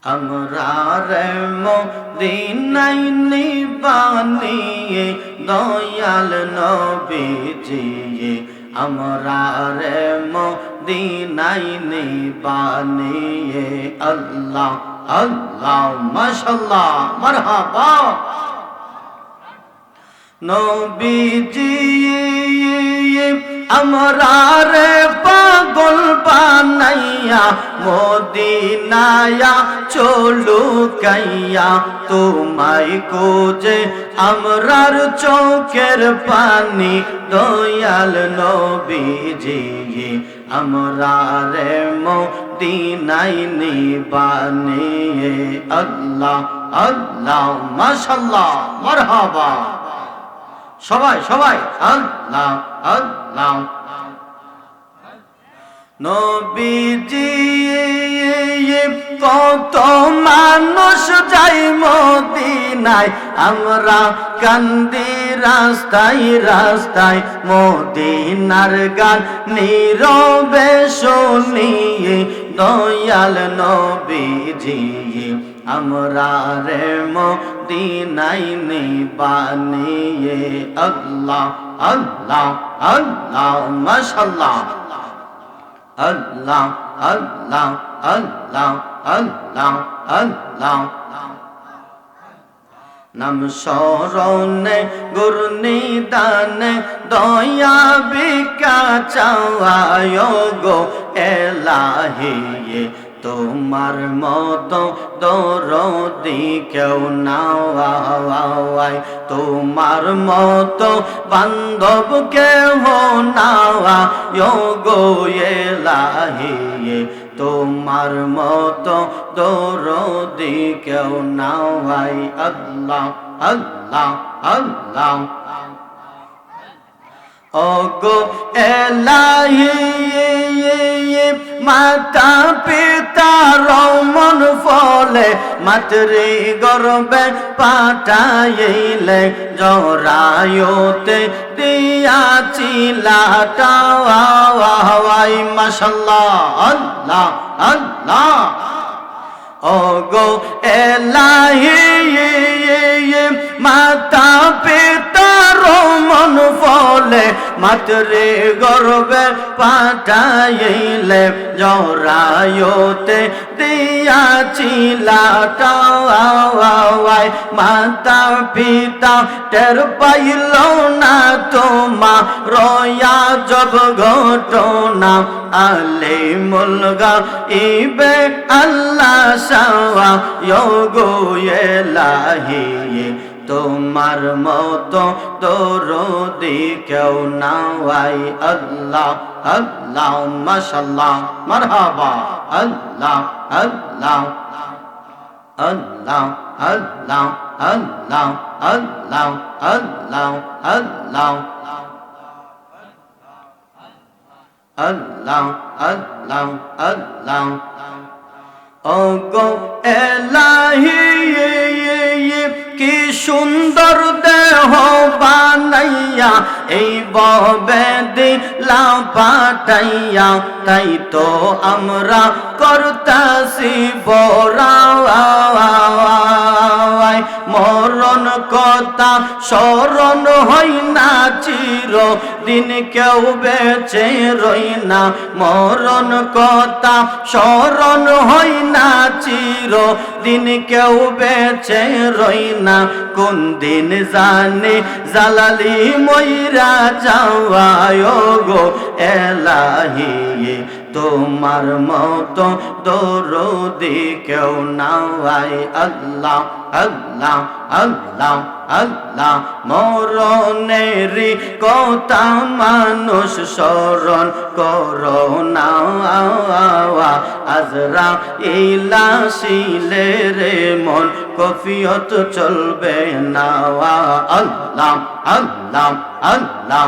আমরা রে মদিনায় নিবানিয়ে দয়াল নবীজি আমরা রে মদিনায় নিবানিয়ে আল্লাহ আল্লাহ মাশাআল্লাহ মারহাবা নবীজি আমরা রে পাগল বানাইয়া মদিনায়া চলু কাইয়া তোমায় কোজে আমরার চোখের পানি দয়াল নবীজি আমরা রে মদিনায় নিবানিয়ে আল্লাহ আল্লাহ মাশাআল্লাহ মারহাবা সবাই সবাই আল্লাহ আল্লাহ নবীজি কত মানুষ যাই মদিনায় আমরা কান্দি রাস্তায় রাস্তায় মদিনার গান নীরবে শুনিয়ে দয়াল নবীজি আমরা রে মদিনায় নিবানিয়ে আল্লাহ আল্লাহ আল্লাহ মাশাআল্লাহ আল্লাহ আল্লাহ আল্লাহ আল্লাহ আল্লাহ নাম স্মরণে গুরনি দানে দয়া বিকা চাওয়ায় গো এলাহি তোমার মতো দরদি কেউ নাওয়াই তোমার মতো বান্ধব কেহ নাওয়া গো এলাহি তোমার মতো দরদি কেউ নাওয়াই আল্লাহ আল্লাহ আল্লাহ ওগো এলাহি মাতা পিতার মন ফলে মাতৃ গর্বে পাঠাইলে জরায়ুতে দিয়াছিলাটাওয়াই মাশাআল্লাহ আল্লাহ আল্লাহ ওগো এলাহি মাতা পিতার মন ফলে মাতৃ গর্বে পাঠাইলে জরায়ুতে দিয়াছিলাটাওয়াই মাতা পিতা টের পাইল না তোমার রয়া জব ঘটনা আলে মুলগা ইবে আল্লাহ সাওয়া গো এলাহি তোমার মতো দরদি কেউ নাওয়াই আল্লাহ আল্লাহ মাশাআল্লাহ মারহাবা আল্লাহ আল্লাহ আল্লাহ আল্লাহ আল্লাহ আল্লাহ আল্লাহ আল্লাহ আল্লাহ আল্লাহ আল্লাহ ওগো এলাহি কি সুন্দর দেহ বানাইয়া এই ববে দিলা পাঠাইয়া তাই তো আমরা করতাছি বড়াই মরণ কথা স্মরণ হই না চির দিন কেউ বেঁচে রই না মরণ কথা স্মরণ হই না চির দিন কেউ বেঁচে রই না কোন দিন জানে জালালি মইরা যাওয়ায় গো এলাহি তোমার মতো দরদি কেউ নাওয়াই আল্লাহ আল্লাহ আল্লাহ আল্লাহ মরণেরি কথা মানুষ স্মরণ করো না আজরা ইলাসিলে রে মন কফিয়ত চলবে না আল্লাহ আল্লাহ আল্লাহ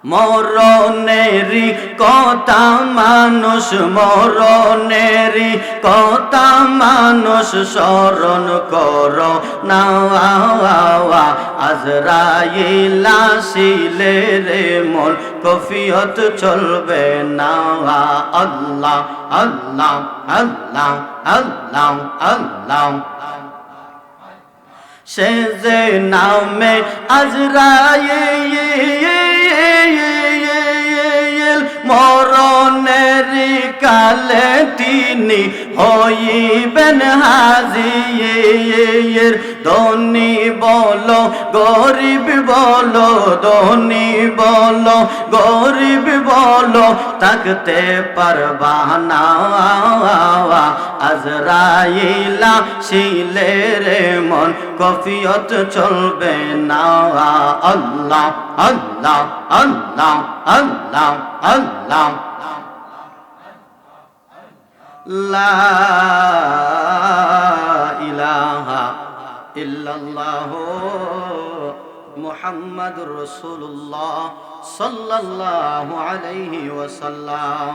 মরণেরই কথা মানুষ মরণেরই কথা মানুষ স্মরণ করো না আজরাইল আসিলে রে মন কফিয়ত চলবে না আল্লাহ আল্লাহ আল্লাহ আল্লাহ আল্লাহ সে যে নামে আজরাইল মরণের কালে তিনি হইবেন হাজির ধনী বলো গরিব বলো ধনী বলো গরিব বলো থাকতে পারবা না আজরাইল আসিলে রে মন কফিয়ত চলবে না আল্লাহ আল্লাহ আল্লাহ আল্লাহ আল্লাহ লা ইলাহা ইল্লাল্লাহ মুহাম্মাদুর রাসূলুল্লাহ সাল্লাল্লাহু আলাইহি ওয়াসাল্লাম।